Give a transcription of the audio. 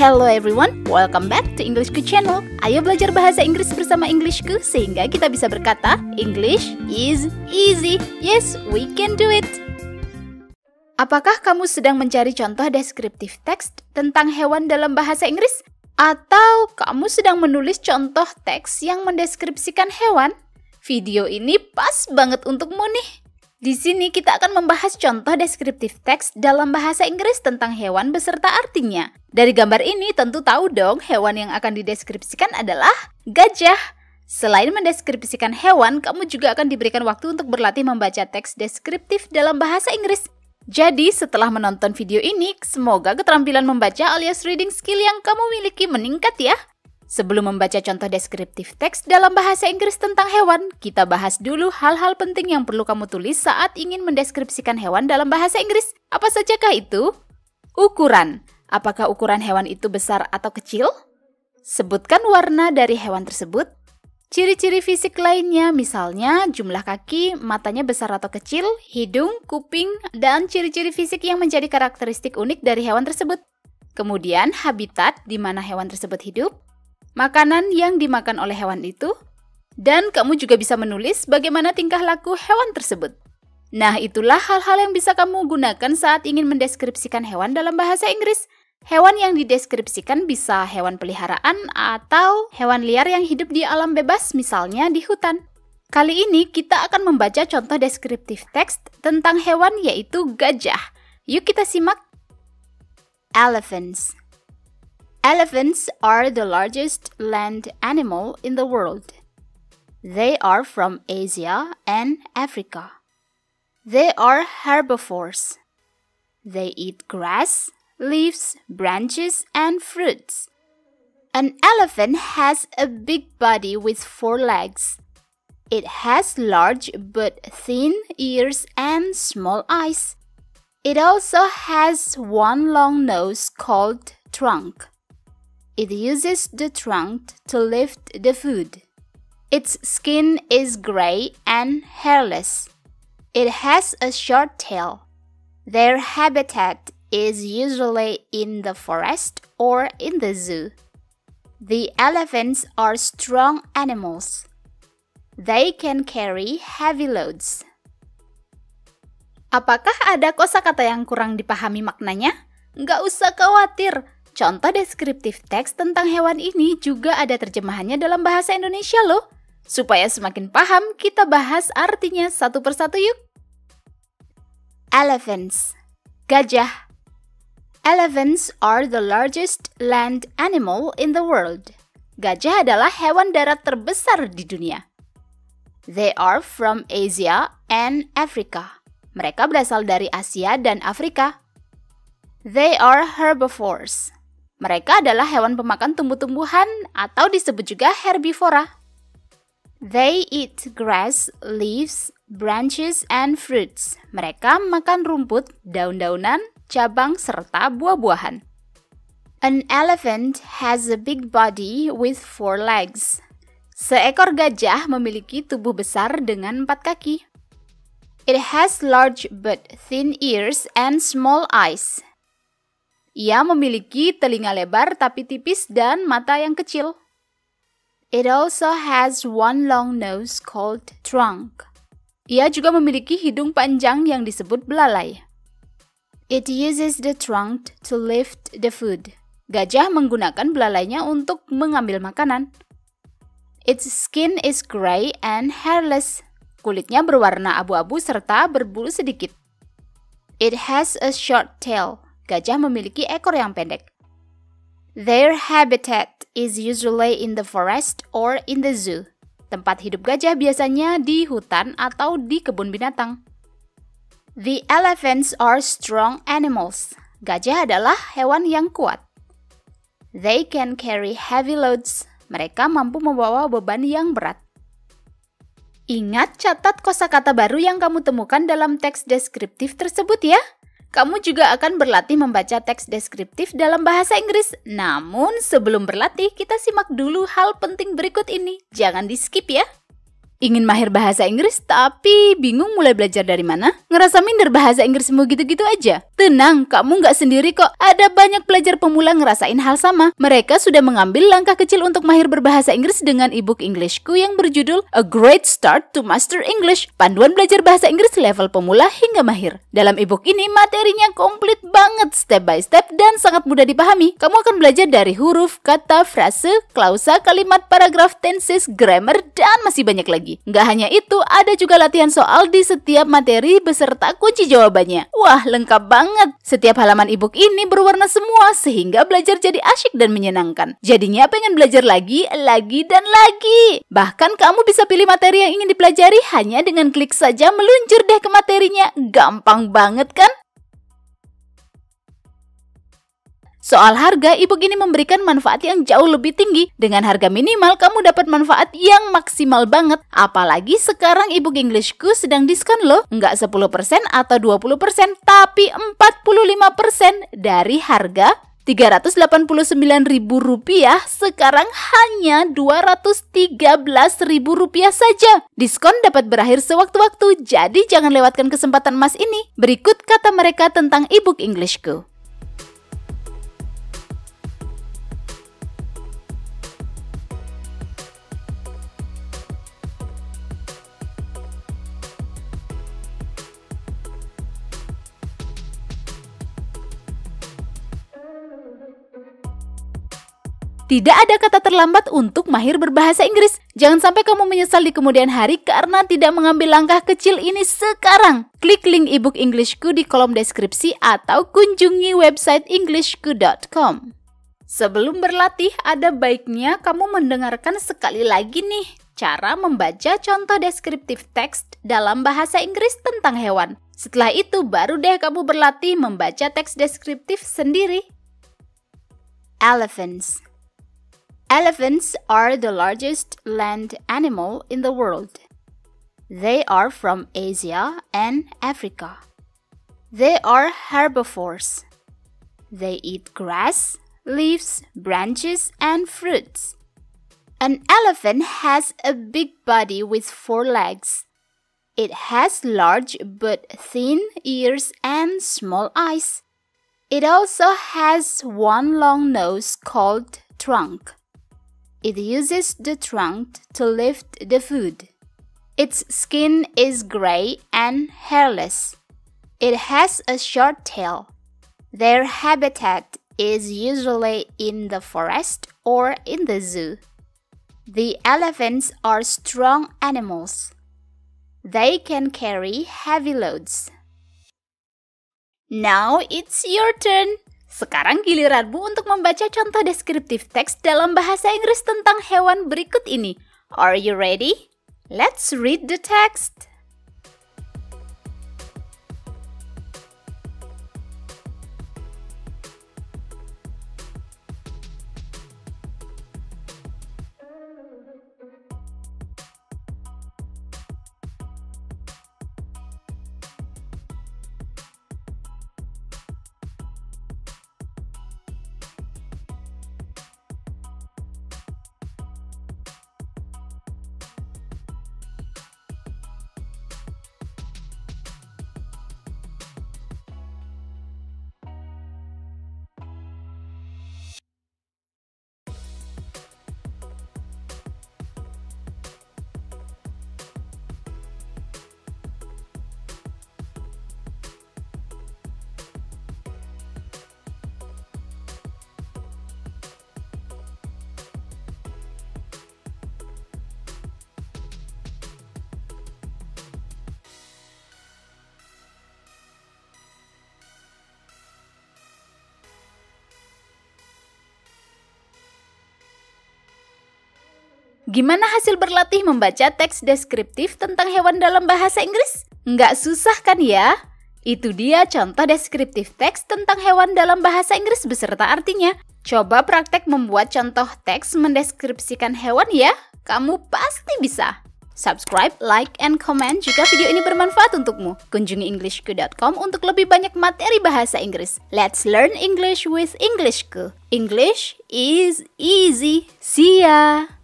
Hello everyone, welcome back to Englishku channel. Ayo belajar bahasa Inggris bersama Englishku sehingga kita bisa berkata English is easy. Yes, we can do it. Apakah kamu sedang mencari contoh deskriptif teks tentang hewan dalam bahasa Inggris? Atau kamu sedang menulis contoh teks yang mendeskripsikan hewan? Video ini pas banget untukmu nih. Di sini kita akan membahas contoh deskriptif teks dalam bahasa Inggris tentang hewan beserta artinya. Dari gambar ini tentu tahu dong hewan yang akan dideskripsikan adalah gajah. Selain mendeskripsikan hewan, kamu juga akan diberikan waktu untuk berlatih membaca teks deskriptif dalam bahasa Inggris. Jadi setelah menonton video ini, semoga keterampilan membaca alias reading skill yang kamu miliki meningkat ya. Sebelum membaca contoh deskriptif teks dalam bahasa Inggris tentang hewan, kita bahas dulu hal-hal penting yang perlu kamu tulis saat ingin mendeskripsikan hewan dalam bahasa Inggris. Apa sajakah itu? Ukuran. Apakah ukuran hewan itu besar atau kecil? Sebutkan warna dari hewan tersebut. Ciri-ciri fisik lainnya, misalnya jumlah kaki, matanya besar atau kecil, hidung, kuping, dan ciri-ciri fisik yang menjadi karakteristik unik dari hewan tersebut. Kemudian, habitat di mana hewan tersebut hidup. Makanan yang dimakan oleh hewan itu, dan kamu juga bisa menulis bagaimana tingkah laku hewan tersebut. Nah, itulah hal-hal yang bisa kamu gunakan saat ingin mendeskripsikan hewan dalam bahasa Inggris. Hewan yang dideskripsikan bisa hewan peliharaan atau hewan liar yang hidup di alam bebas, misalnya di hutan. Kali ini kita akan membaca contoh deskriptif teks tentang hewan yaitu gajah. Yuk kita simak. Elephants. Elephants are the largest land animal in the world. They are from Asia and Africa. They are herbivores. They eat grass, leaves, branches, and fruits. An elephant has a big body with 4 legs. It has large but thin ears and small eyes. It also has one long nose called trunk. It uses the trunk to lift the food. Its skin is gray and hairless. It has a short tail. Their habitat is usually in the forest or in the zoo. The elephants are strong animals. They can carry heavy loads. Apakah ada kosakata yang kurang dipahami maknanya? Nggak usah khawatir. Contoh deskriptif teks tentang hewan ini juga ada terjemahannya dalam bahasa Indonesia loh. Supaya semakin paham, kita bahas artinya satu persatu yuk. Elephants. Gajah. Elephants are the largest land animal in the world. Gajah adalah hewan darat terbesar di dunia. They are from Asia and Africa. Mereka berasal dari Asia dan Afrika. They are herbivores. Mereka adalah hewan pemakan tumbuh-tumbuhan atau disebut juga herbivora. They eat grass, leaves, branches, and fruits. Mereka makan rumput, daun-daunan, cabang, serta buah-buahan. An elephant has a big body with 4 legs. Seekor gajah memiliki tubuh besar dengan 4 kaki. It has large but thin ears and small eyes. Ia memiliki telinga lebar tapi tipis dan mata yang kecil. It also has one long nose called trunk. Ia juga memiliki hidung panjang yang disebut belalai. It uses the trunk to lift the food. Gajah menggunakan belalainya untuk mengambil makanan. Its skin is gray and hairless. Kulitnya berwarna abu-abu serta berbulu sedikit. It has a short tail. Gajah memiliki ekor yang pendek. Their habitat is usually in the forest or in the zoo. Tempat hidup gajah biasanya di hutan atau di kebun binatang. The elephants are strong animals. Gajah adalah hewan yang kuat. They can carry heavy loads. Mereka mampu membawa beban yang berat. Ingat catat kosakata baru yang kamu temukan dalam teks deskriptif tersebut ya. Kamu juga akan berlatih membaca teks deskriptif dalam bahasa Inggris. Namun sebelum berlatih, kita simak dulu hal penting berikut ini. Jangan di-skip ya. Ingin mahir bahasa Inggris tapi bingung mulai belajar dari mana? Ngerasa minder bahasa Inggrismu gitu-gitu aja? Tenang, kamu nggak sendiri kok. Ada banyak pelajar pemula ngerasain hal sama. Mereka sudah mengambil langkah kecil untuk mahir berbahasa Inggris dengan ebook Englishku yang berjudul A Great Start to Master English, panduan belajar bahasa Inggris level pemula hingga mahir. Dalam ebook ini materinya komplit banget, step by step dan sangat mudah dipahami. Kamu akan belajar dari huruf, kata, frase, klausa, kalimat, paragraf, tenses, grammar, dan masih banyak lagi. Nggak hanya itu, ada juga latihan soal di setiap materi beserta kunci jawabannya. Wah, lengkap banget. Setiap halaman ebook ini berwarna semua sehingga belajar jadi asyik dan menyenangkan. Jadinya pengen belajar lagi, dan lagi. Bahkan kamu bisa pilih materi yang ingin dipelajari hanya dengan klik saja meluncur deh ke materinya. Gampang banget kan? Soal harga, ebook ini memberikan manfaat yang jauh lebih tinggi. Dengan harga minimal, kamu dapat manfaat yang maksimal banget. Apalagi sekarang ebook Englishku sedang diskon loh. Nggak 10% atau 20%, tapi 45% dari harga Rp389.000 sekarang hanya Rp213.000 saja. Diskon dapat berakhir sewaktu-waktu, jadi jangan lewatkan kesempatan emas ini. Berikut kata mereka tentang ebook Englishku. Tidak ada kata terlambat untuk mahir berbahasa Inggris. Jangan sampai kamu menyesal di kemudian hari karena tidak mengambil langkah kecil ini sekarang. Klik link ebook Englishku di kolom deskripsi atau kunjungi website englishku.com. Sebelum berlatih, ada baiknya kamu mendengarkan sekali lagi nih cara membaca contoh deskriptif teks dalam bahasa Inggris tentang hewan. Setelah itu baru deh kamu berlatih membaca teks deskriptif sendiri. Elephants. Elephants are the largest land animal in the world. They are from Asia and Africa. They are herbivores. They eat grass, leaves, branches, and fruits. An elephant has a big body with 4 legs. It has large but thin ears and small eyes. It also has one long nose called trunk. It uses the trunk to lift the food. Its skin is gray and hairless. It has a short tail. Their habitat is usually in the forest or in the zoo. The elephants are strong animals. They can carry heavy loads. Now it's your turn. Sekarang giliranmu untuk membaca contoh deskriptif teks dalam bahasa Inggris tentang hewan berikut ini. Are you ready? Let's read the text. Gimana hasil berlatih membaca teks deskriptif tentang hewan dalam bahasa Inggris? Nggak susah kan ya? Itu dia contoh deskriptif teks tentang hewan dalam bahasa Inggris beserta artinya. Coba praktek membuat contoh teks mendeskripsikan hewan ya. Kamu pasti bisa. Subscribe, like, and comment jika video ini bermanfaat untukmu. Kunjungi englishku.com untuk lebih banyak materi bahasa Inggris. Let's learn English with Englishku. English is easy. See ya!